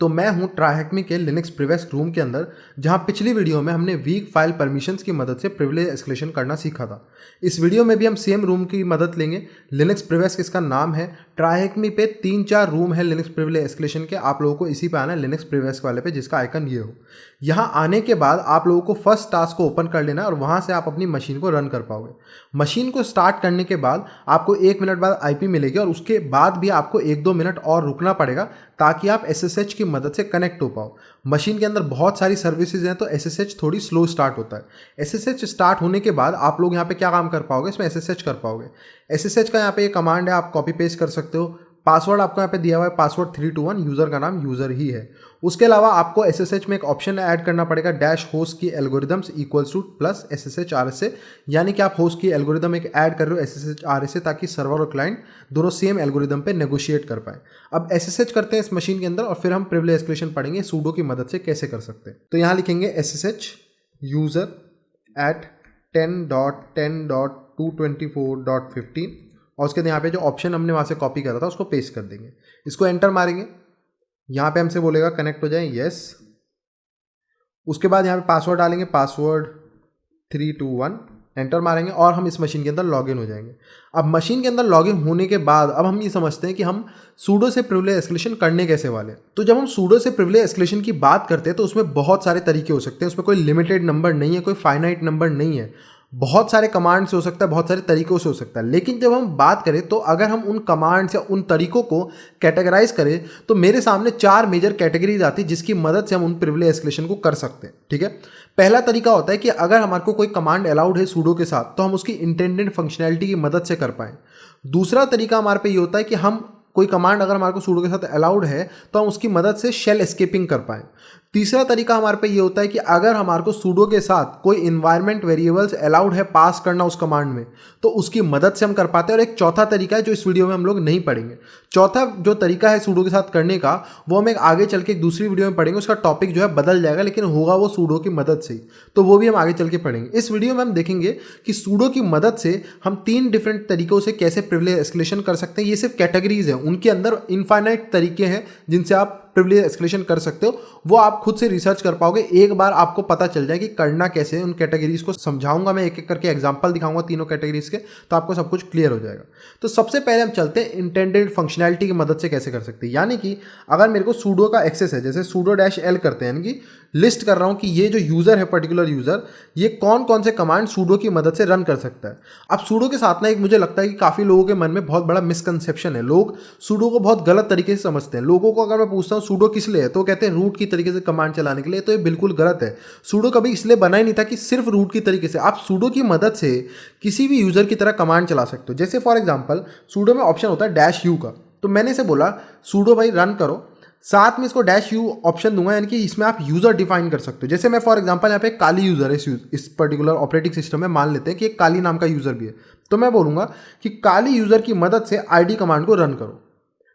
तो मैं हूं ट्राइहैकमी के लिनक्स प्रिविलेज रूम के अंदर, जहां पिछली वीडियो में हमने वीक फाइल परमिशंस की मदद से प्रिविलेज एस्केलेशन करना सीखा था। इस वीडियो में भी हम सेम रूम की मदद लेंगे। लिनक्स प्रिविलेज इसका नाम है। ट्राइहैकमी पे 3-4 रूम है लिनक्स प्रिविलेज एस्केलेशन के। आप लोगों को इसी पे आना है, लिनक्स प्रिविलेज वाले पे, जिसका आइकन ये हो। यहाँ आने के बाद आप लोगों को फर्स्ट टास्क को ओपन कर लेना है और वहाँ से आप अपनी मशीन को रन कर पाओगे। मशीन को स्टार्ट करने के बाद आपको 1 मिनट बाद आईपी मिलेगी और उसके बाद भी आपको 1-2 मिनट और रुकना पड़ेगा ताकि आप SSH की मदद से कनेक्ट हो पाओ। मशीन के अंदर बहुत सारी सर्विसेज हैं तो SSH थोड़ी स्लो स्टार्ट होता है। SSH स्टार्ट होने के बाद आप लोग यहाँ पे क्या काम कर पाओगे, इसमें SSH कर पाओगे। SSH का यहाँ पे ये कमांड है, आप कॉपी पेस्ट कर सकते हो। पासवर्ड आपको यहाँ पे दिया हुआ है, पासवर्ड 321, यूज़र का नाम यूज़र ही है। उसके अलावा आपको SSH में एक ऑप्शन ऐड करना पड़ेगा, डैश होस्ट की algorithms equals two plus SSH RSA, यानी कि आप होस्ट की एल्गोरिदम एक ऐड कर रहे हो SSH RSA, ताकि सर्वर और क्लाइंट दोनों सेम एल्गोरिदम पे नेगोशिएट कर पाए। अब SSH करते हैं इस मशीन के अंदर और फिर हम प्रिविलेज एस्केलेशन पढ़ेंगे सूडो की मदद से कैसे कर सकते हैं। तो यहाँ लिखेंगे SSH यूज़र at 10.10.224.15 और उसके यहाँ पे जो ऑप्शन हमने वहाँ से कॉपी करा था उसको पेस्ट कर देंगे। इसको एंटर मारेंगे। यहाँ पे हमसे बोलेगा कनेक्ट हो जाए, यस। उसके बाद यहाँ पे पासवर्ड डालेंगे, पासवर्ड 321, एंटर मारेंगे और हम इस मशीन के अंदर लॉगिन हो जाएंगे। अब मशीन के अंदर लॉगिन होने के बाद अब हम ये समझते हैं कि हम सूडो से प्रिविलेज एस्केलेशन करने कैसे वाले। तो जब हम सूडो से प्रिविलेज एस्केलेशन की बात करते हैं तो उसमें बहुत सारे तरीके हो सकते हैं। उसमें कोई लिमिटेड नंबर नहीं है, कोई फाइनाइट नंबर नहीं है। बहुत सारे कमांड से हो सकता है, बहुत सारे तरीकों से हो सकता है। लेकिन जब हम बात करें तो अगर हम उन कमांड्स या उन तरीकों को कैटेगराइज करें तो मेरे सामने 4 मेजर कैटेगरीज आती है जिसकी मदद से हम उन प्रिविलेज एस्केलेशन को कर सकते हैं। ठीक है, पहला तरीका होता है कि अगर हमारे को कोई कमांड अलाउड है सूडो के साथ तो हम उसकी इंटेंडेड फंक्शनैलिटी की मदद से कर पाएँ। दूसरा तरीका हमारे पे ये होता है कि हम कोई कमांड अगर हमारे को सूडो के साथ अलाउड है तो हम उसकी मदद से शेल एस्केपिंग कर पाएँ। तीसरा तरीका हमारे पे ये होता है कि अगर हमारे को सूडो के साथ कोई इन्वायरमेंट वेरिएबल्स अलाउड है पास करना उस कमांड में तो उसकी मदद से हम कर पाते हैं। और एक चौथा तरीका है जो इस वीडियो में हम लोग नहीं पढ़ेंगे। चौथा जो तरीका है सूडो के साथ करने का वो हम एक आगे चल के एक दूसरी वीडियो में पढ़ेंगे। उसका टॉपिक जो है बदल जाएगा लेकिन होगा वो सूडो की मदद से ही, तो वो भी हम आगे चल के पढ़ेंगे। इस वीडियो में हम देखेंगे कि सूडो की मदद से हम 3 डिफरेंट तरीकों से कैसे प्रिविलेज एस्केलेशन कर सकते हैं। ये सिर्फ कैटेगरीज हैं, उनके अंदर इनफाइनाइट तरीके हैं जिनसे आप प्रिविलेज एस्केलेशन कर सकते हो। वो आप खुद से रिसर्च कर पाओगे, एक बार आपको पता चल जाए कि करना कैसे है। उन कैटेगरीज को समझाऊंगा मैं, एक एक करके एग्जांपल दिखाऊंगा तीनों कैटेगरीज के, तो आपको सब कुछ क्लियर हो जाएगा। तो सबसे पहले हम चलते हैं इंटेंडेड फंक्शनैलिटी की मदद से कैसे कर सकते हैं। यानी कि अगर मेरे को सूडो का एक्सेस है, जैसे sudo-l करते हैं, यानी कि लिस्ट कर रहा हूं कि ये जो यूजर है, पर्टिकुलर यूजर, ये कौन कौन से कमांड सूडो की मदद से रन कर सकता है। अब सूडो के साथ ना एक मुझे लगता है कि काफ़ी लोगों के मन में बहुत बड़ा मिसकंसेप्शन है। लोग सूडो को बहुत गलत तरीके से समझते हैं। लोगों को अगर मैं पूछता हूँ सूडो किस लिए है तो कहते हैं रूट की तरीके से कमांड चलाने के लिए, तो ये बिल्कुल गलत है। सूडो कभी इसलिए बना ही नहीं था कि सिर्फ रूट की तरीके से। आप सूडो की मदद से किसी भी यूजर की तरह कमांड चला सकते हो। जैसे फॉर एग्जाम्पल सूडो में ऑप्शन होता है -u का, तो मैंने इसे बोला सूडो भाई रन करो, साथ में इसको -u ऑप्शन दूंगा, यानी कि इसमें आप यूजर डिफाइन कर सकते हो। जैसे मैं फॉर एग्जांपल यहाँ पे काली यूजर है इस पर्टिकुलर ऑपरेटिंग सिस्टम में, मान लेते हैं कि एक काली नाम का यूजर भी है, तो मैं बोलूंगा कि काली यूजर की मदद से id कमांड को रन करो।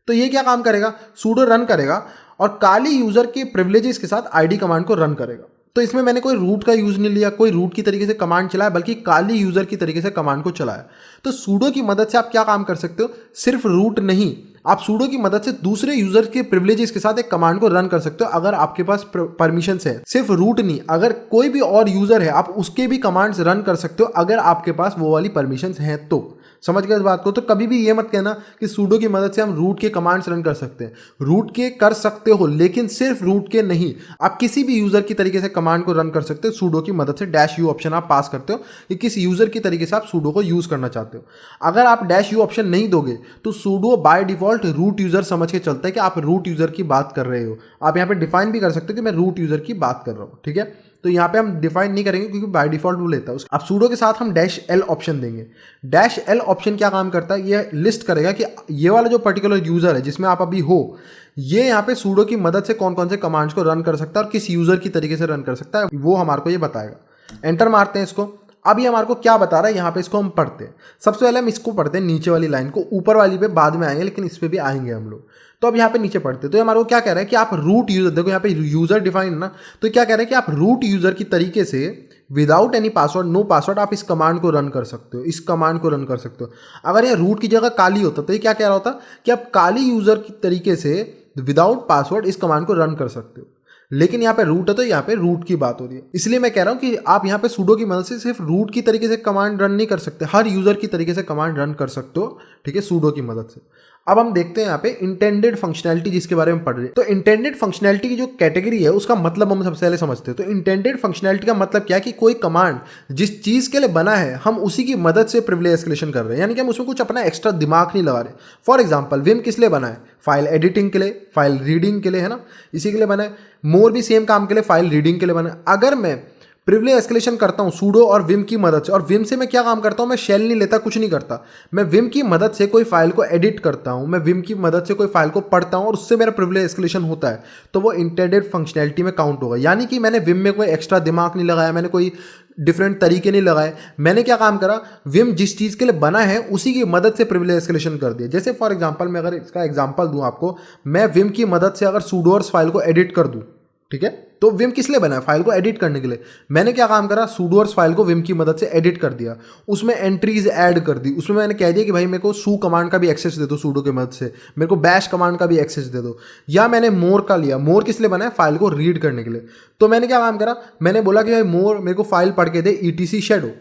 तो ये क्या काम करेगा, सूडो रन करेगा और काली यूजर के प्रिविलेजेस के साथ id कमांड को रन करेगा। तो इसमें मैंने कोई रूट का यूज नहीं लिया, कोई रूट की तरीके से कमांड चलाया, बल्कि काली यूजर की तरीके से कमांड को चलाया। तो सूडो की मदद से आप क्या काम कर सकते हो, सिर्फ रूट नहीं, आप सूडो की मदद से दूसरे यूजर के प्रिविलेजेस के साथ एक कमांड को रन कर सकते हो अगर आपके पास परमिशंस है। सिर्फ रूट नहीं, अगर कोई भी और यूजर है आप उसके भी कमांड्स रन कर सकते हो अगर आपके पास वो वाली परमिशंस हैं तो। समझ गए इस बात को। तो कभी भी ये मत कहना कि सूडो की मदद से हम रूट के कमांड्स रन कर सकते हैं। रूट के कर सकते हो लेकिन सिर्फ रूट के नहीं, आप किसी भी यूजर की तरीके से कमांड को रन कर सकते हो सूडो की मदद से। -u ऑप्शन आप पास करते हो कि किस यूजर की तरीके से आप सूडो को यूज करना चाहते हो। अगर आप -u ऑप्शन नहीं दोगे तो sudo by default root user समझ के चलता है कि आप रूट यूजर की बात कर रहे हो। आप यहाँ पे डिफाइन भी कर सकते हो कि मैं रूट यूजर की बात कर रहा हूँ। ठीक है, तो यहाँ पे हम डिफाइन नहीं करेंगे क्योंकि बाय डिफॉल्ट वो लेता है। अब सूडो के साथ हम -l ऑप्शन देंगे। -l ऑप्शन क्या काम करता है, ये लिस्ट करेगा कि ये वाला जो पर्टिकुलर यूजर है जिसमें आप अभी हो, ये यहाँ पे सूडो की मदद से कौन कौन से कमांड्स को रन कर सकता है और किस यूजर की तरीके से रन कर सकता है, वो हमारे को ये बताएगा। एंटर मारते हैं इसको। अब ये हमारे को क्या बता रहा है, यहाँ पे इसको हम पढ़ते हैं। सबसे पहले हम इसको पढ़ते हैं, नीचे वाली लाइन को। ऊपर वाली पे बाद में आएंगे लेकिन इस पे भी आएंगे हम लोग। तो अब यहाँ पे नीचे पढ़ते हैं। तो हमारे को क्या कह रहा है कि आप रूट यूजर, देखो यहाँ पे यूजर डिफाइन ना, तो क्या कह रहा है कि आप रूट यूजर की तरीके से without any password, no password, आप इस कमांड को रन कर सकते हो, इस कमांड को रन कर सकते हो। अगर यह रूट की जगह काली होता तो ये क्या कह रहा होता कि आप काली यूजर की तरीके से विदाउट पासवर्ड इस कमांड को रन कर सकते हो। लेकिन यहाँ पे रूट है तो यहाँ पे रूट की बात हो रही है, इसलिए मैं कह रहा हूँ कि आप यहाँ पे sudo की मदद से सिर्फ रूट की तरीके से कमांड रन नहीं कर सकते, हर यूजर की तरीके से कमांड रन कर सकते हो, ठीक है, sudo की मदद से। अब हम देखते हैं यहाँ पे इंटेंडेड फंक्शनैलिटी जिसके बारे में पढ़ रहे हैं। तो इंटेंडेड फंक्शनैलिटी की जो कैटेगरी है उसका मतलब हम सबसे पहले समझते हैं। तो इंटेंडेड फंक्शनैलिटी का मतलब क्या है कि कोई कमांड जिस चीज़ के लिए बना है हम उसी की मदद से प्रिविलेज एस्केलेशन कर रहे हैं, यानी कि हम उसमें कुछ अपना एक्स्ट्रा दिमाग नहीं लगा रहे। फॉर एग्जाम्पल विम किस लिए बना है? फाइल एडिटिंग के लिए, फाइल रीडिंग के लिए, है ना, इसी के लिए बना है। मोर भी सेम काम के लिए, फाइल रीडिंग के लिए बना है। अगर मैं प्रिविलेज एस्केलेशन करता हूँ sudo और विम की मदद से, और विम से मैं क्या काम करता हूँ, मैं शेल नहीं लेता, कुछ नहीं करता, मैं विम की मदद से कोई फाइल को एडिट करता हूँ, मैं विम की मदद से कोई फाइल को पढ़ता हूँ और उससे मेरा प्रिविलेज एस्केलेशन होता है, तो वो इंटेंडेड फंक्शनैलिटी में काउंट होगा। यानी कि मैंने विम में कोई एक्स्ट्रा दिमाग नहीं लगाया, मैंने कोई डिफरेंट तरीके नहीं लगाए, मैंने क्या काम करा, विम जिस चीज़ के लिए बना है उसी की मदद से प्रिविलेज एस्केलेशन कर दिया। जैसे फॉर एग्जांपल मैं अगर इसका एग्जांपल दूं आपको, मैं विम की मदद से अगर sudo और फाइल को एडिट कर दूं, ठीक है, तो विम किस लिए बना है? फाइल को एडिट करने के लिए। मैंने क्या काम करा, sudo और फाइल को विम की मदद से एडिट कर दिया, उसमें एंट्रीज ऐड कर दी, उसमें मैंने कह दिया कि भाई मेरे को सू कमांड का भी एक्सेस दे दो sudo की मदद से, मेरे को बैश कमांड का भी एक्सेस दे दो। या मैंने मोर का लिया, मोर किस लिए बना है? फाइल को रीड करने के लिए। तो मैंने क्या काम करा, मैंने बोला कि भाई मोर मेरे को फाइल पढ़ के दे etc शेडो,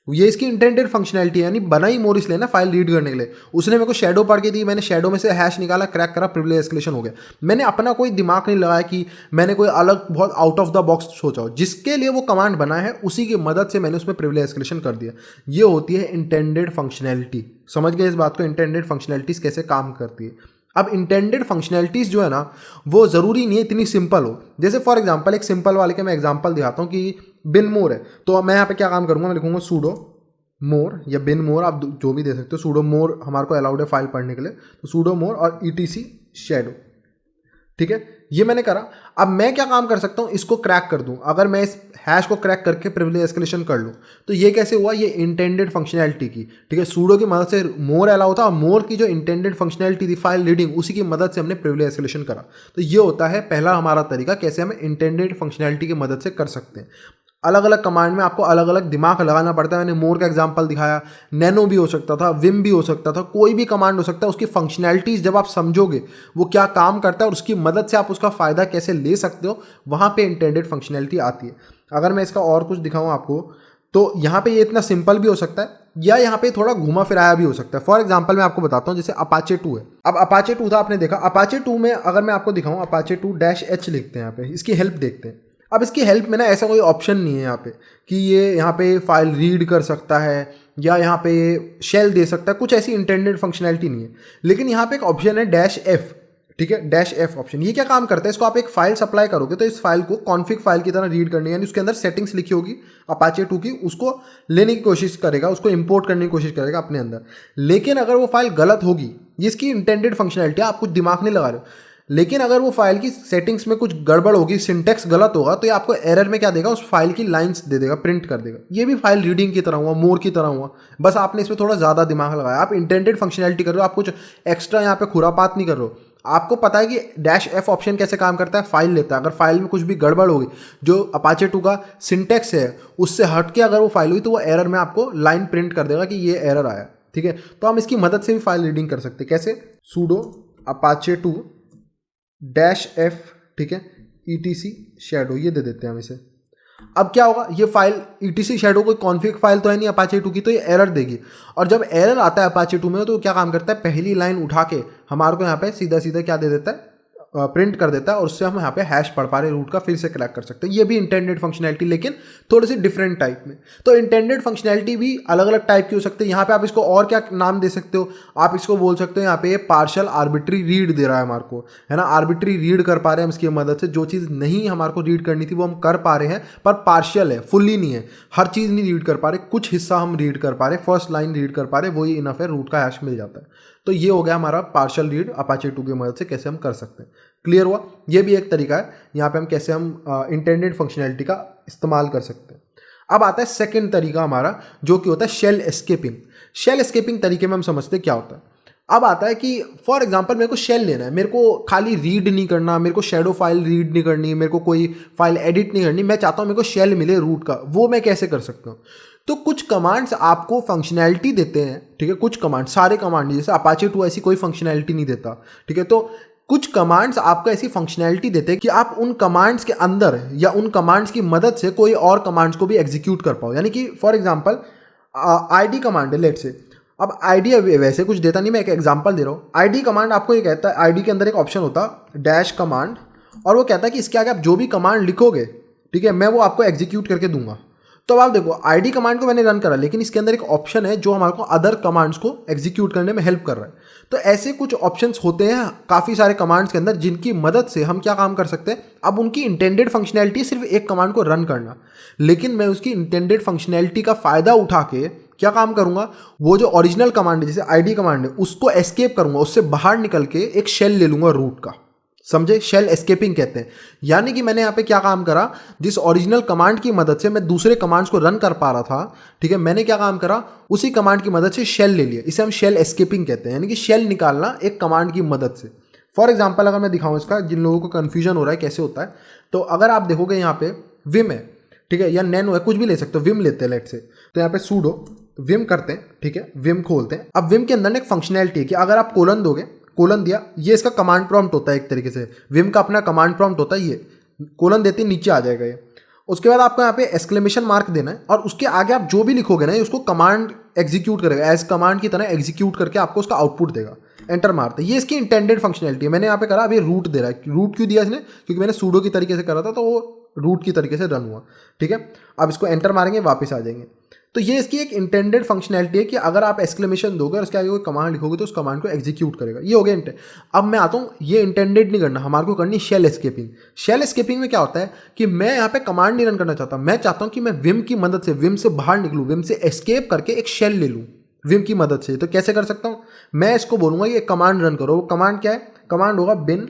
ये इसकी इंटेंडेड फंक्शनैलिटी है, यानी बना ही मोर इसलिए ना फाइल रीड करने के लिए। उसने मेरे को शेडो पढ़ के दी, मैंने शेडो में से हैश निकाला, क्रैक करा, प्रिविलेज एस्केलेशन हो गया। मैंने अपना कोई दिमाग नहीं लगाया कि मैंने कोई अलग बहुत आउट ऑफ द बॉक्स सोचा हो, जिसके लिए वो कमांड बना है उसी की मदद से मैंने उसमें प्रिविलेज एस्केलेशन कर दिया। ये होती है इंटेंडेड फंक्शनैलिटी। समझ गए इस बात को, इंटेंडेड फंक्शनैलिटीज कैसे काम करती है। अब इंटेंडेड फंक्शनैलिटीज़ जो है ना, वो ज़रूरी नहीं है इतनी सिंपल हो। जैसे फॉर एग्जांपल एक सिंपल वाले के मैं एग्जांपल दिखाता हूँ कि बिन मोर है, तो मैं यहाँ पे क्या काम करूँगा, मैं लिखूँगा sudo मोर या बिन मोर, आप जो भी दे सकते हो। sudo मोर हमारे को अलाउड है फाइल पढ़ने के लिए, तो sudo मोर और etc शेडो, ठीक है, ये मैंने करा। अब मैं क्या काम कर सकता हूँ, इसको क्रैक कर दूँ। अगर मैं इस हैश को क्रैक करके प्रिविलेज एस्केलेशन कर लूँ, तो ये कैसे हुआ, ये इंटेंडेड फंक्शनैलिटी की, ठीक है, sudo की मदद से मोर अलाउ था और मोर की जो इंटेंडेड फंक्शनैलिटी थी फाइल रीडिंग, उसी की मदद से हमने प्रिविलेज एस्केलेशन करा। तो ये होता है पहला हमारा तरीका कैसे हम इंटेंडेड फंक्शनैलिटी की मदद से कर सकते हैं। अलग अलग कमांड में आपको अलग अलग दिमाग लगाना पड़ता है। मैंने मोर का एग्जांपल दिखाया, नैनो भी हो सकता था, विम भी हो सकता था, कोई भी कमांड हो सकता है। उसकी फंक्शनैलिटीज़ जब आप समझोगे वो क्या काम करता है और उसकी मदद से आप उसका फ़ायदा कैसे ले सकते हो, वहाँ पे इंटेंडेड फंक्शनैलिटी आती है। अगर मैं इसका और कुछ दिखाऊँ आपको, तो यहाँ पे ये इतना सिंपल भी हो सकता है या यहाँ पे थोड़ा घुमा फिराया भी हो सकता है। फॉर एग्जांपल मैं आपको बताता हूँ, जैसे अपाचे 2 है। अब अपाचे 2 था, आपने देखा, अपाचे 2 में अगर मैं आपको दिखाऊँ, अपाचे 2-h लिखते हैं यहाँ पे, इसकी हेल्प देखते हैं। अब इसकी हेल्प में ना ऐसा कोई ऑप्शन नहीं है यहाँ पे कि ये यहाँ पे फाइल रीड कर सकता है या यहाँ पे शेल दे सकता है, कुछ ऐसी इंटेंडेड फंक्शनैलिटी नहीं है। लेकिन यहाँ पे एक ऑप्शन है -f, ठीक है, -f ऑप्शन। ये क्या काम करता है, इसको आप एक फाइल सप्लाई करोगे तो इस फाइल को कॉन्फिग फाइल की तरह रीड करनी है, यानी उसके अंदर सेटिंग्स लिखी होगी अपाचे 2 की, उसको लेने की कोशिश करेगा, उसको इंपोर्ट करने की कोशिश करेगा अपने अंदर। लेकिन अगर वो फाइल गलत होगी, ये इसकी इंटेंडेड फंक्शनैलिटी है, आप कुछ दिमाग नहीं लगा रहे हो, लेकिन अगर वो फाइल की सेटिंग्स में कुछ गड़बड़ होगी, सिंटेक्स गलत होगा, तो ये आपको एरर में क्या देगा, उस फाइल की लाइंस दे देगा, प्रिंट कर देगा। ये भी फाइल रीडिंग की तरह हुआ, मोर की तरह हुआ, बस आपने इसमें थोड़ा ज़्यादा दिमाग लगाया। आप इंटेंडेड फंक्शनैलिटी कर रहे हो, आप कुछ एक्स्ट्रा यहाँ पे खुरापात नहीं कर रहे हो। आपको पता है कि -f ऑप्शन कैसे काम करता है, फाइल लेता है। अगर फाइल में कुछ भी गड़बड़ होगी, जो अपाचे 2 का सिंटेक्स है उससे हट के अगर वो फाइल हुई, तो वो एरर में आपको लाइन प्रिंट कर देगा कि ये एरर आया, ठीक है। तो हम इसकी मदद से भी फाइल रीडिंग कर सकते हैं। कैसे, sudo apache 2-f, ठीक है, etc शेडो, ये दे देते हैं हम इसे। अब क्या होगा, ये फाइल etc शेडो कोई कॉन्फिग फाइल तो है नहीं अपाचे 2 की, तो ये एरर देगी। और जब एरर आता है अपाचे 2 में, तो क्या काम करता है, पहली लाइन उठा के हमारे को यहाँ पे सीधा सीधा क्या दे देता है, प्रिंट कर देता है, और उससे हम यहाँ पे हैश पढ़ पा रहे रूट का, फिर से क्रैक कर सकते हैं। ये भी इंटेंडेड फंक्शनैलिटी, लेकिन थोड़ी सी डिफरेंट टाइप में। तो इंटेंडेड फंक्शनैलिटी भी अलग अलग टाइप की हो सकती है। यहाँ पे आप इसको और क्या नाम दे सकते हो, आप इसको बोल सकते हो यहाँ पे पार्शियल आर्बिट्री रीड दे रहा है हमारे को, है ना, आर्बिट्री रीड कर पा रहे हैं हम इसकी मदद से। जो चीज़ नहीं हमारे को रीड करनी थी वो हम कर पा रहे हैं, पर पार्शियल है, फुल्ली नहीं है, हर चीज़ नहीं रीड कर पा रहे, कुछ हिस्सा हम रीड कर पा रहे, फर्स्ट लाइन रीड कर पा रहे, वही इनफ है, रूट का हैश मिल जाता है। तो ये हो गया हमारा पार्शियल रीड अपाचे 2 की मदद से कैसे हम कर सकते हैं। क्लियर हुआ, ये भी एक तरीका है यहाँ पे हम कैसे हम इंटेंडेड फंक्शनैलिटी का इस्तेमाल कर सकते हैं। अब आता है सेकंड तरीका हमारा, जो कि होता है शेल एस्केपिंग। शेल एस्केपिंग तरीके में हम समझते हैं क्या होता है। अब आता है कि फॉर एग्जांपल मेरे को शेल लेना है, मेरे को खाली रीड नहीं करना, मेरे को शेडो फाइल रीड नहीं करनी, मेरे को कोई फाइल एडिट नहीं करनी, मैं चाहता हूँ मेरे को शेल मिले रूट का। वो मैं कैसे कर सकता हूँ, तो कुछ कमांड्स आपको फंक्शनैलिटी देते हैं, ठीक है, कुछ कमांड, सारे कमांड, जैसे अपाचे 2 ऐसी कोई फंक्शनैलिटी नहीं देता, ठीक है। तो कुछ कमांड्स आपको ऐसी फंक्शनैलिटी देते हैं कि आप उन कमांड्स के अंदर या उन कमांड्स की मदद से कोई और कमांड्स को भी एग्जीक्यूट कर पाओ। यानी कि फॉर एग्जांपल आईडी कमांड है, लेट से, अब आईडी वैसे कुछ देता नहीं, मैं एक एग्जांपल दे रहा हूँ। आईडी कमांड आपको ये कहता है, आईडी के अंदर एक ऑप्शन होता डैश कमांड, और वो कहता है कि इसके आगे आप जो भी कमांड लिखोगे, ठीक है, मैं वो आपको एग्जीक्यूट करके दूंगा। तो अब आप देखो, आईडी कमांड को मैंने रन करा, लेकिन इसके अंदर एक ऑप्शन है जो हमारे को अदर कमांड्स को एग्जीक्यूट करने में हेल्प कर रहा है। तो ऐसे कुछ ऑप्शंस होते हैं काफ़ी सारे कमांड्स के अंदर, जिनकी मदद से हम क्या काम कर सकते हैं। अब उनकी इंटेंडेड फंक्शनैलिटी सिर्फ एक कमांड को रन करना, लेकिन मैं उसकी इंटेंडेड फंक्शनैलिटी का फ़ायदा उठा के क्या काम करूंगा, वो जो ओरिजिनल कमांड है जैसे आईडी कमांड है उसको एस्केप करूंगा, उससे बाहर निकल के एक शेल ले लूंगा रूट का। समझे, शेल एस्केपिंग कहते हैं। यानी कि मैंने यहाँ पे क्या काम करा, जिस ओरिजिनल कमांड की मदद से मैं दूसरे कमांड्स को रन कर पा रहा था, ठीक है, मैंने क्या काम करा, उसी कमांड की मदद से शेल ले लिया। इसे हम शेल एस्केपिंग कहते हैं, यानी कि शेल निकालना एक कमांड की मदद से। फॉर एग्जाम्पल अगर मैं दिखाऊँ इसका, जिन लोगों को कन्फ्यूजन हो रहा है कैसे होता है, तो अगर आप देखोगे यहाँ पे विम है, ठीक है, या नैनो है, कुछ भी ले सकते हो, विम लेते हैं लेट से, तो यहाँ पे सूडो विम करते हैं, ठीक है, विम खोलते हैं। अब विम के अंदर एक फंक्शनैलिटी है कि अगर आप कोलन दोगे, कोलन दिया, ये इसका कमांड प्रॉम्प्ट होता है एक तरीके से, विम का अपना कमांड प्रॉम्प्ट होता है, ये कोलन देते नीचे आ जाएगा ये। उसके बाद आपको यहाँ पे एक्सक्लेमेशन मार्क देना है, और उसके आगे आप जो भी लिखोगे ना, उसको कमांड एग्जीक्यूट करेगा, एज कमांड की तरह एग्जीक्यूट करके आपको उसका आउटपुट देगा। एंटर मारते, ये इसकी इंटेंडेड फंक्शनैलिटी है। मैंने यहाँ पे करा, अभी रूट दे रहा है। रूट क्यों दिया इसने, क्योंकि मैंने सूडो की तरीके से करा था, तो वो रूट की तरीके से रन हुआ, ठीक है। अब इसको एंटर मारेंगे, वापस आ जाएंगे। तो ये इसकी एक इंटेंडेड फंक्शनैलिटी है कि अगर आप एक्सक्लेमेशन दोगे और उसके आगे कोई कमांड लिखोगे तो उस कमांड को एग्जीक्यूट करेगा। ये हो गया अब मैं आता हूँ, ये इंटेंडेड नहीं करना, हमारे को करनी शेल एस्केपिंग। शेल एस्केपिंग में क्या होता है कि मैं यहाँ पे कमांड नहीं रन करना चाहता, मैं चाहता हूँ कि मैं विम की मदद से, विम से बाहर निकलूँ, विम से एस्केप करके एक शेल ले लूँ विम की मदद से। तो कैसे कर सकता हूँ, मैं इसको बोलूँगा ये कमांड रन करो। वो कमांड क्या है, कमांड होगा बिन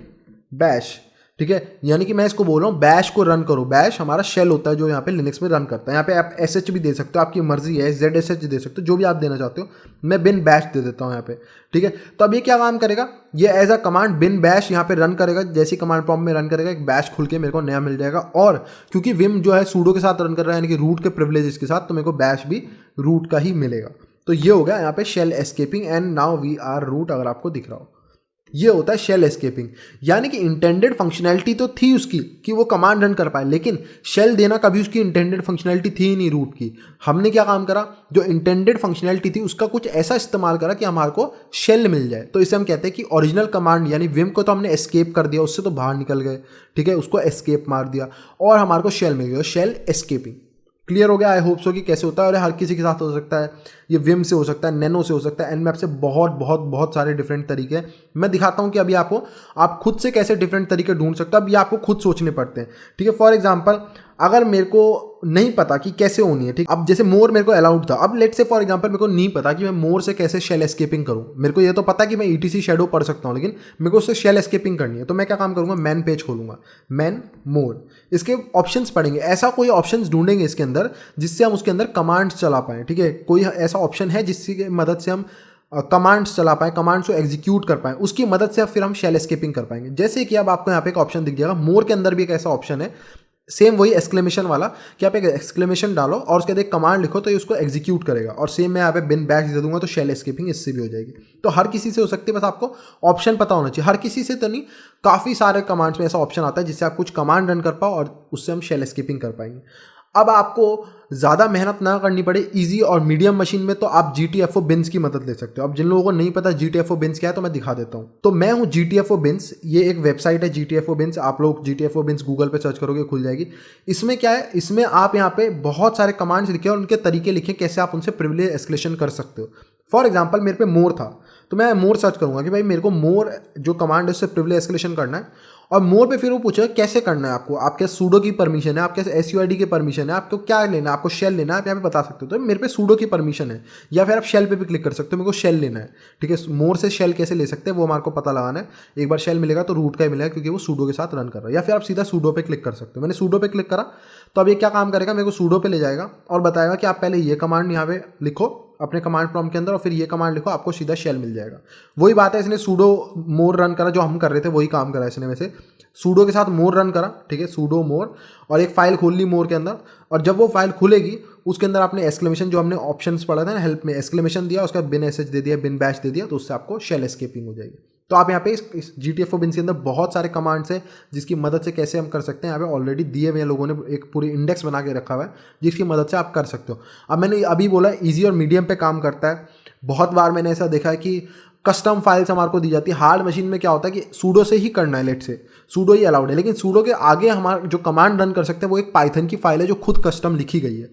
बैश, ठीक है, यानी कि मैं इसको बोल रहा हूँ बैश को रन करो। बैश हमारा शेल होता है जो यहाँ पे लिनक्स में रन करता है। यहाँ पे आप SH भी दे सकते हो, आपकी मर्जी है, ZSH दे सकते हो, जो भी आप देना चाहते हो। मैं बिन बैश दे देता हूँ यहाँ पे, ठीक है। तो अब ये क्या काम करेगा, ये as a command bin bash यहाँ पे रन करेगा। जैसी कमांड प्रॉम्प्ट में रन करेगा, एक बैश खुल के मेरे को नया मिल जाएगा। और क्योंकि विम जो है सूडो के साथ रन कर रहा है, यानी कि रूट के प्रिविलेजेस के साथ, तो मेरे को बैश भी रूट का ही मिलेगा। तो ये हो गया यहाँ पे shell escaping, and now we are root, अगर आपको दिख रहा हो। ये होता है शेल एस्केपिंग। यानी कि इंटेंडेड फंक्शनैलिटी तो थी उसकी कि वो कमांड रन कर पाए, लेकिन शेल देना कभी उसकी इंटेंडेड फंक्शनैलिटी थी ही नहीं रूट की। हमने क्या काम करा, जो इंटेंडेड फंक्शनैलिटी थी उसका कुछ ऐसा इस्तेमाल करा कि हमारे को शेल मिल जाए। तो इसे हम कहते हैं कि ओरिजिनल कमांड, यानी विम को तो हमने एस्केप कर दिया, उससे तो बाहर निकल गए, ठीक है, उसको एस्केप मार दिया और हमारे को शेल मिल गया, शेल एस्केपिंग। क्लियर हो गया, आई होप सो कि कैसे होता है। और हर किसी के साथ हो सकता है, ये विम से हो सकता है, नैनो से हो सकता है, nmap से बहुत बहुत बहुत सारे डिफरेंट तरीके हैं। मैं दिखाता हूँ कि अभी आपको, आप खुद से कैसे डिफरेंट तरीके ढूंढ सकते हो। अब ये आपको खुद सोचने पड़ते हैं, ठीक है। फॉर एग्जांपल अगर मेरे को नहीं पता कि कैसे होनी है, ठीक, अब जैसे मोर मेरे को अलाउड था, अब लेट से फॉर एग्जांपल मेरे को नहीं पता कि मैं मोर से कैसे शेल एस्केपिंग करूँ। मेरे को ये तो पता कि मैं ETC शैडो पढ़ सकता हूँ, लेकिन मेरे को उससे शेल एस्केपिंग करनी है। तो मैं क्या काम करूँगा, मैन पेज खोलूंगा, मैन मोर, इसके ऑप्शंस पढ़ेंगे, ऐसा कोई ऑप्शंस ढूंढेंगे इसके अंदर जिससे हम उसके अंदर कमांड्स चला पाएँ, ठीक है। कोई ऐसा ऑप्शन है जिसकी मदद से हम कमांड्स चला पाएँ, कमांड्स को एग्जीक्यूट कर पाएँ, उसकी मदद से फिर हम शेल एस्केपिंग कर पाएंगे। जैसे कि अब आपको यहाँ पे एक ऑप्शन दिख जाएगा, मोर के अंदर भी एक ऐसा ऑप्शन है, सेम वही एक्सक्लेमेशन वाला, कि आप एक एक्सक्लेमेशन डालो और उसके बाद एक कमांड लिखो तो ये उसको एग्जीक्यूट करेगा। और सेम मैं यहाँ पे बिन बैश दे दूंगा तो शेल एस्केपिंग इससे भी हो जाएगी। तो हर किसी से हो सकती है, बस आपको ऑप्शन पता होना चाहिए। हर किसी से तो नहीं, काफ़ी सारे कमांड्स में ऐसा ऑप्शन आता है जिससे आप कुछ कमांड रन कर पाओ और उससे हम शेल एस्केपिंग कर पाएंगे। अब आपको ज़्यादा मेहनत ना करनी पड़े, इजी और मीडियम मशीन में, तो आप GTFO बिन्स की मदद ले सकते हो। अब जिन लोगों को नहीं पता GTFO बिन्स क्या है तो मैं दिखा देता हूँ। तो मैं हूँ GTFO बिन्स, ये एक वेबसाइट है GTFO बिन्स। आप लोग GTFO बिन्स गूगल पे सर्च करोगे खुल जाएगी। इसमें क्या है, इसमें आप यहाँ पे बहुत सारे कमांड्स लिखे और उनके तरीके लिखे कैसे आप उनसे प्रिविलेज एस्केलेशन कर सकते हो। फॉर एग्जाम्पल मेरे पे मोर था तो मैं मोर सर्च करूँगा कि भाई मेरे को मोर जो कमांड है उससे प्रिविलेज एस्केलेशन करना है। और मोर पे फिर वो पूछेगा कैसे करना है आपको, आपके सूडो की परमिशन है, आपके SUID की परमिशन है, आपको क्या लेना है, आपको शेल लेना है, आप यहाँ पे बता सकते हो। तो मेरे पे सूडो की परमिशन है, या फिर आप शेल पे भी क्लिक कर सकते हो, मेरे को शेल लेना है, ठीक है। मोर से शेल कैसे ले सकते हैं वो हमारे को पता लगाना है। एक बार शेल मिलेगा तो रूट का ही मिलेगा क्योंकि वो सूडो के साथ रन कर रहा है, या फिर आप सीधा सूडो पे क्लिक कर सकते हो। मैंने सूडो पे क्लिक करा तो अब ये क्या काम करेगा, मेरे को सूडो पे ले जाएगा और बताएगा कि आप पहले ये कमांड यहाँ पे लिखो अपने कमांड प्रॉम्प्ट के अंदर और फिर ये कमांड लिखो, आपको सीधा शेल मिल जाएगा। वही बात है, इसने सूडो मोर रन करा, जो हम कर रहे थे वही काम करा इसने। वैसे सूडो के साथ मोर रन करा, ठीक है, सूडो मोर, और एक फाइल खोल ली मोर के अंदर। और जब वो फाइल खुलेगी उसके अंदर आपने एक्सक्लेमेशन, जो हमने ऑप्शंस पढ़ा था ना हेल्प में, एक्सक्लेमेशन दिया, उसका बिन SH दे दिया, बिन बैश दे दिया, तो उससे आपको शेल एस्केपिंग हो जाएगी। तो आप यहाँ पे इस GTFO बिन्स के अंदर बहुत सारे कमांड्स हैं जिसकी मदद से कैसे हम कर सकते हैं, यहाँ पे ऑलरेडी दिए हुए लोगों ने एक पूरी इंडेक्स बना के रखा हुआ है जिसकी मदद से आप कर सकते हो। अब मैंने अभी बोला ईजी और मीडियम पे काम करता है। बहुत बार मैंने ऐसा देखा है कि कस्टम फाइल्स हमारे को दी जाती है। हार्ड मशीन में क्या होता है कि सूडो से ही करना है, लेट से सूडो ही अलाउड है, लेकिन सूडो के आगे हमारा जो कमांड रन कर सकते हैं वो एक पाइथन की फाइल है जो खुद कस्टम लिखी गई है।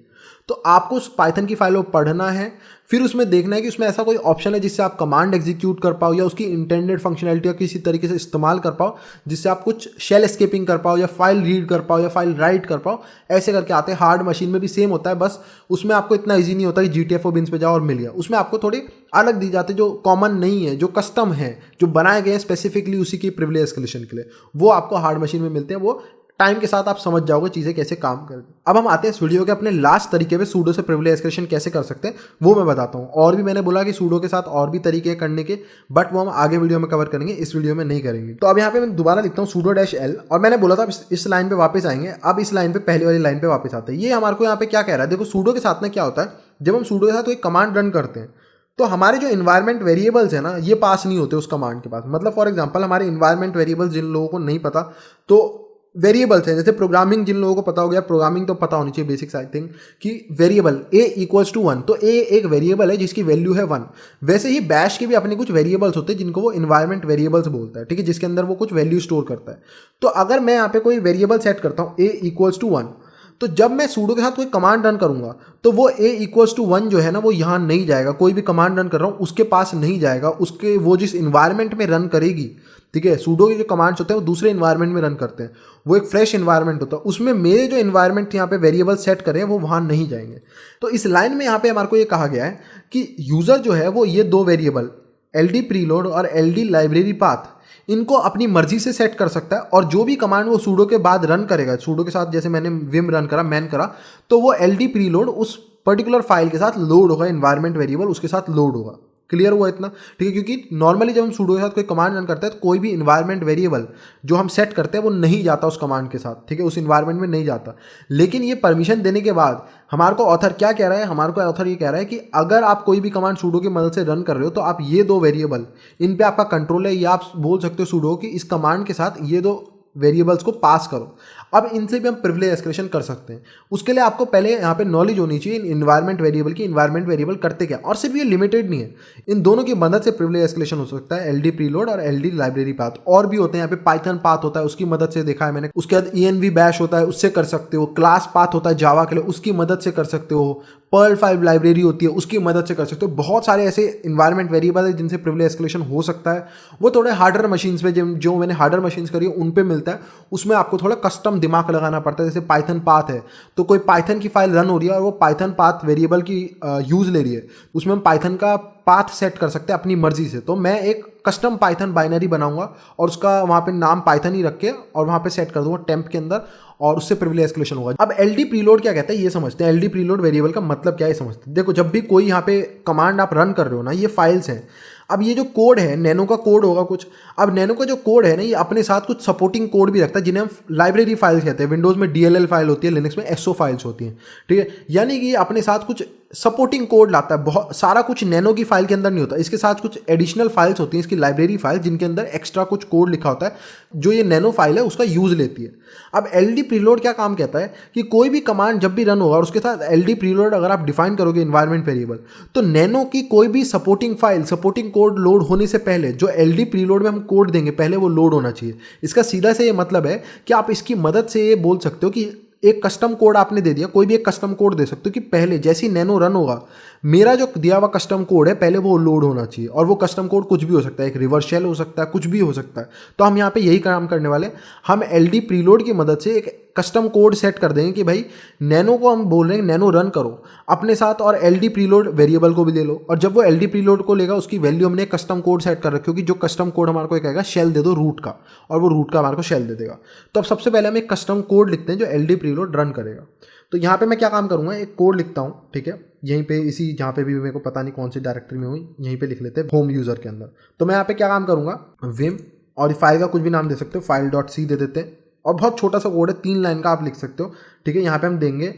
तो आपको उस पाइथन की फाइल को पढ़ना है, फिर उसमें देखना है कि उसमें ऐसा कोई ऑप्शन है जिससे आप कमांड एग्जीक्यूट कर पाओ या उसकी इंटेंडेड फंक्शनैलिटी का किसी तरीके से इस्तेमाल कर पाओ जिससे आप कुछ शेल एस्केपिंग कर पाओ या फाइल रीड कर पाओ या फाइल राइट कर पाओ। ऐसे करके आते हैं। हार्ड मशीन में भी सेम होता है, बस उसमें आपको इतना ईजी नहीं होता कि GTFO बिन्स पे जाओ और मिल गया। उसमें आपको थोड़ी अलग दी जाती है जो कॉमन नहीं है, जो कस्टम है, जो बनाए गए हैं स्पेसिफिकली उसी की प्रिविलेज एस्केलेशन के लिए, वो आपको हार्ड मशीन में मिलते हैं। वो टाइम के साथ आप समझ जाओगे चीज़ें कैसे काम करती। अब हम आते हैं इस वीडियो के अपने लास्ट तरीके पे सूडो से प्रिविलेज एस्केलेशन कैसे कर सकते हैं वो मैं बताता हूँ। और भी मैंने बोला कि सूडो के साथ और भी तरीके करने के, बट वो हम आगे वीडियो में कवर करेंगे, इस वीडियो में नहीं करेंगे। तो अब यहाँ पे मैं दोबारा लिखता हूँ sudo-l और मैंने बोला था इस लाइन पे वापस आएंगे। अब इस लाइन पे पहले वाली लाइन पे वापस आते हैं। ये हमारे को यहाँ पे क्या कह रहा है, देखो सूडो के साथ में क्या होता है, जब हम सूडो के साथ कोई कमांड रन करते हैं तो हमारे जो इन्वायरमेंट वेरिएबल्स है ना ये पास नहीं होते उस कमांड के पास। मतलब फॉर एग्जांपल हमारे इन्वायरमेंट वेरिएबल्स जिन लोगों को नहीं पता, तो वेरिएबल्स हैं जैसे प्रोग्रामिंग जिन लोगों को पता हो गया, प्रोग्रामिंग तो पता होनी चाहिए बेसिक्स आई थिंक, कि वेरिएबल a = 1, तो a एक वेरिएबल है जिसकी वैल्यू है 1। वैसे ही बैश के भी अपने कुछ वेरिएबल्स होते हैं जिनको वो इन्वायरमेंट वेरिएबल्स बोलता है, ठीक है, जिसके अंदर वो कुछ वैल्यू स्टोर करता है। तो अगर मैं यहाँ पे कोई वेरिएबल सेट करता हूँ a = 1, तो जब मैं सूडो के साथ कोई कमांड रन करूंगा तो वो a = 1 जो है ना वो यहाँ नहीं जाएगा। कोई भी कमांड रन कर रहा हूँ उसके पास नहीं जाएगा, उसके वो जिस इन्वायरमेंट में रन करेगी, ठीक है, सूडो के जो कमांड्स होते हैं वो दूसरे इन्वायरमेंट में रन करते हैं, वो एक फ्रेश इन्वायरमेंट होता है, उसमें मेरे जो इन्वायरमेंट यहाँ पे वेरिएबल सेट करें वो वहाँ नहीं जाएंगे। तो इस लाइन में यहाँ पे हमारे को ये कहा गया है कि यूज़र जो है वो ये दो वेरिएबल LD प्रीलोड और LD लाइब्रेरी पाथ इनको अपनी मर्जी से सेट कर सकता है, और जो भी कमांड वो सूडो के बाद रन करेगा, सूडो के साथ जैसे मैंने विम रन करा, मैन करा, तो वो LD प्रीलोड उस पर्टिकुलर फाइल के साथ लोड होगा, इन्वायरमेंट वेरिएबल उसके साथ लोड होगा। क्लियर हुआ इतना, ठीक है, क्योंकि नॉर्मली जब हम सूडो के साथ कोई कमांड रन करते हैं तो कोई भी इन्वायरमेंट वेरिएबल जो हम सेट करते हैं वो नहीं जाता उस कमांड के साथ, ठीक है, उस इन्वायरमेंट में नहीं जाता। लेकिन ये परमिशन देने के बाद हमारे को ऑथर क्या कह रहा है, हमारे को ऑथर ये कह रहा है कि अगर आप कोई भी कमांड सूडो की मदद से रन कर रहे हो तो आप ये दो वेरिएबल, इन पे आपका कंट्रोल है, या आप बोल सकते हो सूडो कि इस कमांड के साथ ये दो वेरिएबल्स को पास करो। अब इनसे भी हम प्रिविलेज एस्केलेशन कर सकते हैं। उसके लिए आपको पहले यहाँ पे नॉलेज होनी चाहिए इन्वायरमेंट वेरिएबल की, इन्वायरमेंट वेरिएबल करते क्या, और सिर्फ ये लिमिटेड नहीं है, इन दोनों की मदद से प्रिविलेज एस्केलेशन हो सकता है, LD प्रीलोड और LD लाइब्रेरी पाथ। और भी होते हैं यहाँ पे, पाइथन पाथ होता है उसकी मदद से देखा है मैंने, उसके बाद env बैश होता है उससे कर सकते हो, क्लास पाथ होता है जावा के लिए उसकी मदद से कर सकते हो, पर्ल 5 लाइब्रेरी होती है उसकी मदद से कर सकते हो। बहुत सारे ऐसे इन्वायरमेंट वेरिएबल है जिनसे प्रिविलेज एस्केलेशन हो सकता है। वो थोड़े हार्डर मशीन्स पे, जो मैंने हार्डर मशीन्स करी है उन पे मिलता है, उसमें आपको थोड़ा कस्टम दिमाग लगाना पड़ता है। जैसे पाइथन पाथ है, तो कोई पाइथन की फाइल रन हो रही है और वो पाइथन पाथ वेरिएबल की यूज़ ले रही है, उसमें हम पाइथन का पाथ सेट कर सकते हैं अपनी मर्जी से। तो मैं एक कस्टम पाइथन बाइनरी बनाऊंगा और उसका वहाँ पे नाम पाइथन ही रख के और वहाँ पे सेट कर दूंगा टेम्प के अंदर, और उससे प्रिविलेज एस्केलेशन होगा। अब LD प्रीलोड क्या कहता है ये समझते हैं, LD प्रीलोड वेरिएबल का मतलब क्या है समझते हैं। देखो जब भी कोई यहाँ पे कमांड आप रन कर रहे हो ना, ये फाइल्स हैं। अब ये जो कोड है नैनो का कोड होगा कुछ, अब नैनो का जो कोड है ना ये अपने साथ कुछ सपोर्टिंग कोड भी रखता है जिन्हें हम लाइब्रेरी फाइल्स कहते हैं। विंडोज़ में DLL फाइल होती है, लिनक्स में SO फाइल्स होती हैं, ठीक है, यानी कि ये अपने साथ कुछ सपोर्टिंग कोड लाता है। बहुत सारा कुछ नैनो की फाइल के अंदर नहीं होता, इसके साथ कुछ एडिशनल फाइल्स होती हैं, इसकी लाइब्रेरी फाइल जिनके अंदर एक्स्ट्रा कुछ कोड लिखा होता है जो ये नैनो फाइल है उसका यूज़ लेती है। अब LD प्रीलोड क्या काम कहता है कि कोई भी कमांड जब भी रन होगा और उसके साथ LD प्रीलोड अगर आप डिफाइन करोगे इन्वायरमेंट वेरिएबल, तो नैनो की कोई भी supporting file, supporting code load होने से पहले जो LD प्रीलोड में हम कोड देंगे पहले वो लोड होना चाहिए। इसका सीधा से ये मतलब है कि आप इसकी मदद से ये बोल सकते हो कि एक कस्टम कोड आपने दे दिया, कोई भी एक कस्टम कोड दे सकते हो कि पहले जैसे ही नैनो रन होगा मेरा जो दिया हुआ कस्टम कोड है पहले वो लोड होना चाहिए। और वो कस्टम कोड कुछ भी हो सकता है, एक रिवर्स शेल हो सकता है, कुछ भी हो सकता है। तो हम यहाँ पे यही काम करने वाले हैं, हम LD प्रीलोड की मदद से एक कस्टम कोड सेट कर देंगे कि भाई नैनो को हम बोल रहे हैं नैनो रन करो अपने साथ, और LD प्रीलोड वेरिएबल को भी ले लो, और जब वो LD प्रीलोड को लेगा उसकी वैल्यू हमने कस्टम कोड सेट कर रखी होगी, जो कस्टम कोड हमारे को कहेगा शेल दे दो रूट का, और वो रूट का हमारे को शेल दे देगा। तो अब सबसे पहले हम एक कस्टम कोड लिखते हैं जो LD प्रीलोड रन करेगा। तो यहाँ पे मैं क्या काम करूँगा, एक कोड लिखता हूँ, ठीक है, यहीं पे इसी जहाँ पे भी मेरे को पता नहीं कौन सी डायरेक्टरी में हुई, यहीं पे लिख लेते हैं होम यूज़र के अंदर। तो मैं यहाँ पे क्या काम करूँगा, विम, और फाइल का कुछ भी नाम दे सकते हो, file.c दे देते हैं, और बहुत छोटा सा कोड है 3 लाइन का आप लिख सकते हो, ठीक है। यहाँ पे हम देंगे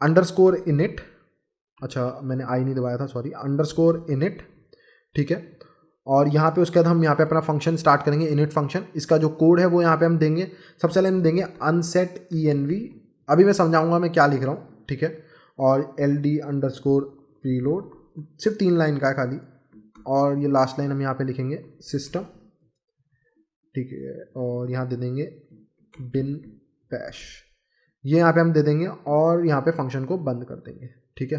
_init, अच्छा मैंने आई नहीं दबाया था, सॉरी, _init, ठीक है, और यहाँ पे उसके बाद हम यहाँ पे अपना फंक्शन स्टार्ट करेंगे, इनिट फंक्शन। इसका जो कोड है वो यहाँ पे हम देंगे। सबसे पहले हम देंगे अनसेट env, अभी मैं समझाऊंगा मैं क्या लिख रहा हूँ, ठीक है। और ld_preload, सिर्फ 3 लाइन का है खाली। और ये लास्ट लाइन हम यहाँ पे लिखेंगे सिस्टम, ठीक है। और यहाँ दे देंगे bin bash, ये यहाँ पे हम दे देंगे और यहाँ पे फंक्शन को बंद कर देंगे, ठीक है।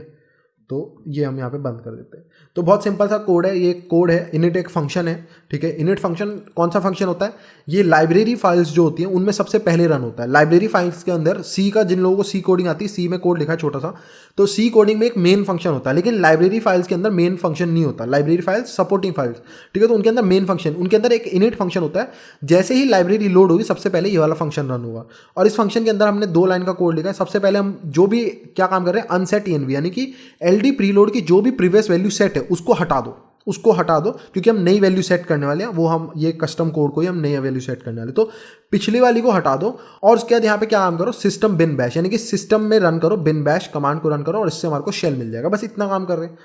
तो ये हम यहाँ पे बंद कर देते हैं। तो बहुत सिंपल सा कोड है, ये कोड है। इनिट एक फंक्शन है, ठीक है। इनिट फंक्शन कौन सा फंक्शन होता है? ये लाइब्रेरी फाइल्स जो होती हैं उनमें सबसे पहले रन होता है। लाइब्रेरी फाइल्स के अंदर सी का, जिन लोगों को सी कोडिंग आती है, सी में कोड लिखा है छोटा सा, तो सी कोडिंग में एक मेन फंक्शन होता है। लेकिन लाइब्रेरी फाइल्स के अंदर मेन फंक्शन नहीं होता। लाइब्रेरी फाइल्स सपोर्टिंग फाइल्स, ठीक है। तो उनके अंदर मेन फंक्शन, उनके अंदर एक इनिट फंक्शन होता है। जैसे ही लाइब्रेरी लोड होगी सबसे पहले ये वाला फंक्शन रन होगा। और इस फंक्शन के अंदर हमने 2 लाइन का कोड लिखा है। सबसे पहले हम जो भी क्या काम कर रहे हैं, अनसेट env, यानी कि ld preload की जो भी प्रीवियस वैल्यू सेट है उसको हटा दो, उसको हटा दो, क्योंकि हम नई वैल्यू सेट करने वाले हैं। वो हम ये कस्टम कोड को ही हम नई वैल्यू सेट करने वाले, तो पिछली वाली को हटा दो। और उसके बाद यहाँ पे क्या काम करो, सिस्टम bin bash, यानी कि सिस्टम में रन करो, bin bash कमांड को रन करो और इससे हमारे को शेल मिल जाएगा। बस इतना काम कर रहे हैं।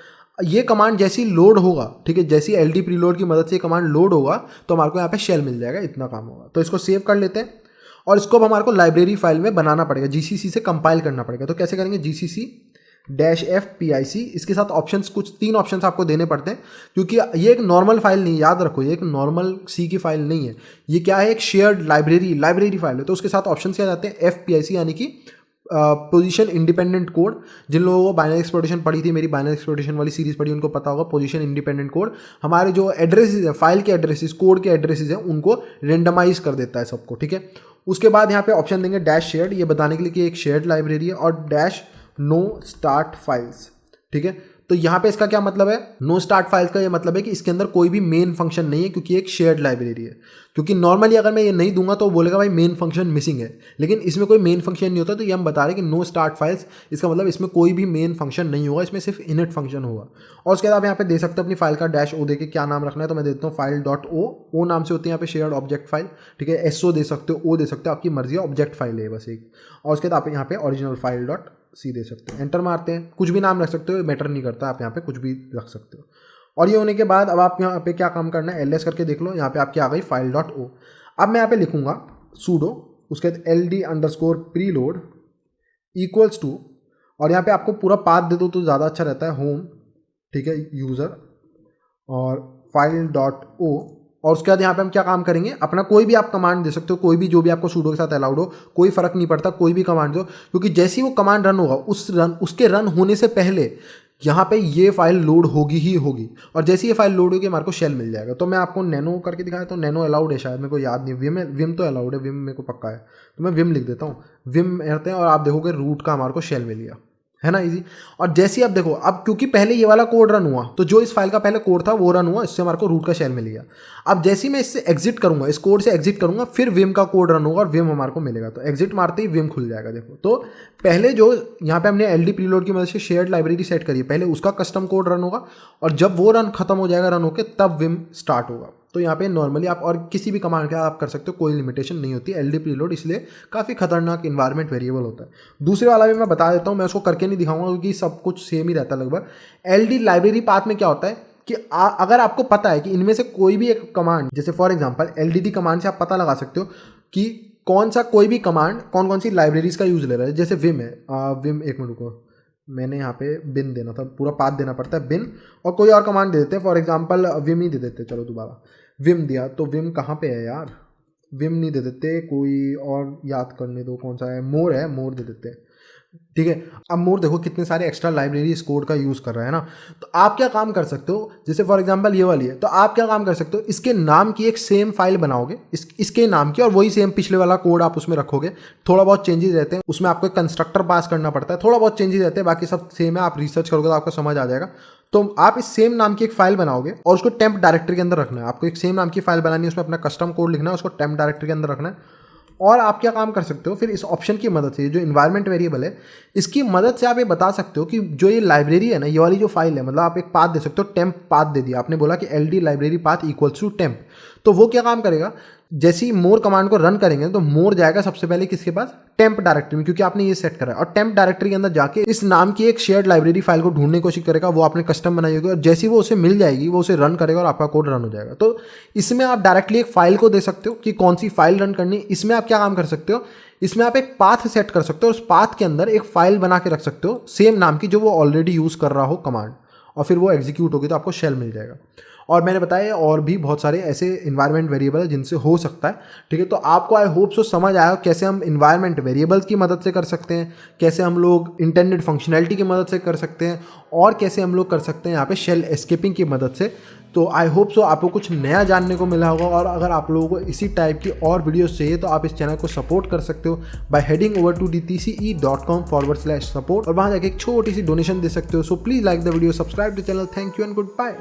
ये कमांड जैसी लोड होगा, ठीक है, जैसी ld preload की मदद से कमांड लोड होगा तो हमारे को यहाँ पे शेल मिल जाएगा। इतना काम होगा। तो इसको सेव कर लेते हैं और इसको अब हमारे को लाइब्रेरी फाइल में बनाना पड़ेगा, GCC से कंपाइल करना पड़ेगा। तो कैसे करेंगे, GCC-f-pic, इसके साथ ऑप्शंस, कुछ 3 ऑप्शंस आपको देने पड़ते हैं, क्योंकि ये एक नॉर्मल फाइल नहीं, याद रखो, ये एक नॉर्मल सी की फाइल नहीं है। ये क्या है, एक शेयर्ड लाइब्रेरी फाइल है। तो उसके साथ ऑप्शंस क्या जाते हैं, FPIC यानी कि पोजीशन इंडिपेंडेंट कोड। जिन लोगों को बाइनरी एक्सप्लोइटेशन पढ़ी थी, मेरी बाइनरी एक्सप्लोइटेशन वाली सीरीज पढ़ी, उनको पता होगा पोजीशन इंडिपेंडेंट कोड हमारे जो एड्रेसेस है, फाइल के एड्रेसेस, कोड के एड्रेसेस हैं, उनको रेंडमाइज कर देता है सबको, ठीक है। उसके बाद यहाँ पे ऑप्शन देंगे डैश शेयर्ड, ये बताने के लिए कि एक शेयर्ड लाइब्रेरी है, और डैश नो स्टार्ट फाइल्स, ठीक है। तो यहाँ पे इसका क्या मतलब है, नो स्टार्ट फाइल्स का ये मतलब है कि इसके अंदर कोई भी मेन फंक्शन नहीं है, क्योंकि एक शेयर्ड लाइब्रेरी है। क्योंकि नॉर्मली अगर मैं ये नहीं दूंगा तो बोलेगा भाई मेन फंक्शन मिसिंग है, लेकिन इसमें कोई मेन फंक्शन नहीं होता। तो ये हम बता रहे हैं कि नो स्टार्ट फाइल्स, इसका मतलब इसमें कोई भी मेन फंक्शन नहीं होगा, इसमें सिर्फ इनिट फंक्शन होगा। और उसके बाद आप यहाँ पे दे सकते हो अपनी फाइल का डैश ओ दे के क्या नाम रखना है। तो मैं देता हूँ फाइल डॉट ओ नाम से होती है यहाँ पे शेयर्ड ऑब्जेक्ट फाइल, ठीक है। SO दे सकते हो, ओ दे सकते हो, आपकी मर्जी है, ऑब्जेक्ट फाइल है बस एक। और उसके बाद आप यहाँ पे ओरिजिनल फाइल डॉट सी दे सकते हो, एंटर मारते हैं। कुछ भी नाम रख सकते हो, मैटर नहीं करता, आप यहाँ पे कुछ भी रख सकते हो। और ये होने के बाद अब आप यहाँ पे क्या काम करना है, LS करके देख लो, यहाँ पे आपकी आ गई फाइल डॉट ओ। अब मैं यहाँ पे लिखूंगा sudo, उसके बाद ld_preload इक्वल्स टू, और यहाँ पे आपको पूरा पाथ दे दो तो ज़्यादा अच्छा रहता है, होम, ठीक है, यूज़र और फाइल डॉट ओ। और उसके बाद यहाँ पे हम क्या काम करेंगे, अपना कोई भी आप कमांड दे सकते हो, कोई भी जो भी आपको sudo के साथ अलाउड हो, कोई फर्क नहीं पड़ता, कोई भी कमांड दो, क्योंकि जैसे ही वो कमांड रन होगा उसके रन होने से पहले यहाँ पे ये फाइल लोड होगी ही होगी। और जैसे ये फाइल लोड होगी हमारे को शेल मिल जाएगा। तो मैं आपको नैनो करके दिखाया, तो नैनो अलाउड है शायद, मेरे को याद नहीं, विम तो अलाउड है, विम मेरे को पक्का है, तो मैं विम लिख देता हूँ, विम रहते हैं। और आप देखोगे रूट का हमारे को शेल मिल गया, है ना, इजी। और जैसे आप देखो, अब क्योंकि पहले ये वाला कोड रन हुआ, तो जो इस फाइल का पहले कोड था वो रन हुआ, इससे हमारे को रूट का शेल मिल गया। अब जैसे ही मैं इससे एग्जिट करूंगा, इस कोड से एग्जिट करूंगा, फिर विम का कोड रन होगा और विम हमारे को मिलेगा। तो एग्जिट मारते ही विम खुल जाएगा। देखो, तो पहले जो यहाँ पे हमने ld preload की मदद से शेयर्ड लाइब्रेरी सेट करी है, पहले उसका कस्टम कोड रन होगा, और जब वो रन खत्म हो जाएगा, रन होकर, तब विम स्टार्ट होगा। तो यहाँ पे नॉर्मली आप और किसी भी कमांड का आप कर सकते हो, कोई लिमिटेशन नहीं होती। ld preload इसलिए काफ़ी खतरनाक इन्वायरमेंट वेरिएबल होता है। दूसरे वाला भी मैं बता देता हूँ, मैं उसको करके नहीं दिखाऊंगा क्योंकि सब कुछ सेम ही रहता है लगभग। ld लाइब्रेरी पाथ में क्या होता है कि अगर आपको पता है कि इनमें से कोई भी एक कमांड, जैसे फॉर एग्जांपल LDD कमांड से आप पता लगा सकते हो कि कौन सा कोई भी कमांड कौन कौन सी लाइब्रेरीज का यूज़ ले रहा है। जैसे विम है, विम, एक मिनट को, मैंने यहाँ पे बिन देना था, पूरा पाथ देना पड़ता है, बिन, और कोई और कमांड दे देते हैं, फॉर एग्जांपल विम ही दे देते हैं। चलो दोबारा विम दिया, तो विम कहाँ पे है यार, विम नहीं दे देते, कोई और याद करने दो, कौन सा है, मोर है, मोर दे देते हैं, ठीक है। अब मोर देखो कितने सारे एक्स्ट्रा लाइब्रेरी इस कोड का यूज़ कर रहा है ना। तो आप क्या काम कर सकते हो, जैसे फॉर एग्जांपल ये वाली है, तो आप क्या काम कर सकते हो, इसके नाम की एक सेम फाइल बनाओगे, इसके नाम की, और वही सेम पिछले वाला कोड आप उसमें रखोगे। थोड़ा बहुत चेंजेस रहते हैं उसमें, आपको एक कंस्ट्रक्टर पास करना पड़ता है, थोड़ा बहुत चेंजेस रहते हैं, बाकी सब सेम है। आप रिसर्च करोगे तो आपको समझ आ जाएगा। तो आप इस सेम नाम की एक फाइल बनाओगे और उसको टेम्प डायरेक्टरी के अंदर रखना है। आपको एक सेम नाम की फाइल बनानी है, उसमें अपना कस्टम कोड लिखना है, उसको टेम्प डायरेक्टरी के अंदर रखना है। और आप क्या काम कर सकते हो, फिर इस ऑप्शन की मदद से, जो इन्वायरमेंट वेरिएबल है, इसकी मदद से आप ये बता सकते हो कि जो ये लाइब्रेरी है ना, ये वाली जो फाइल है, मतलब आप एक पाथ दे सकते हो, टेम्प पाथ दे दिया आपने, बोला कि ld library path equals to temp. तो वो क्या काम करेगा, जैसे ही मोर कमांड को रन करेंगे तो मोर जाएगा सबसे पहले किसके पास, टेम्प डायरेक्टरी में, क्योंकि आपने ये सेट करा है। और टेम्प डायरेक्टरी के अंदर जाके इस नाम की एक शेयर्ड लाइब्रेरी फाइल को ढूंढने की कोशिश करेगा, वो आपने कस्टम बनाई होगी, और जैसे ही वो उसे मिल जाएगी वो उसे रन करेगा और आपका कोड रन हो जाएगा। तो इसमें आप डायरेक्टली एक फाइल को दे सकते हो कि कौन सी फाइल रन करनी। इसमें आप क्या काम कर सकते हो, इसमें आप एक पाथ सेट कर सकते हो और उस पाथ के अंदर एक फाइल बना के रख सकते हो सेम नाम की, जो वो ऑलरेडी यूज़ कर रहा हो कमांड, और फिर वो एग्जीक्यूट होगी तो आपको शेल मिल जाएगा। और मैंने बताया और भी बहुत सारे ऐसे इन्वायरमेंट वेरिएबल है जिनसे हो सकता है, ठीक है। तो आपको आई होप सो समझ आया कैसे हम इन्वायरमेंट वेरिएबल्स की मदद से कर सकते हैं, कैसे हम लोग इंटरनेट फंक्शनैलिटी की मदद से कर सकते हैं, और कैसे हम लोग कर सकते हैं यहाँ पे शेल एस्केपिंग की मदद से। तो आई होप सो आपको कुछ नया जानने को मिला होगा। और अगर आप लोगों को इसी टाइप की और वीडियोस चाहिए तो आप इस चैनल को सपोर्ट कर सकते हो bye heading over to dtce.com/support, और वहाँ जाके एक छोटी सी डोनेशन दे सकते हो। So please like the video, subscribe the channel. Thank you and good bye.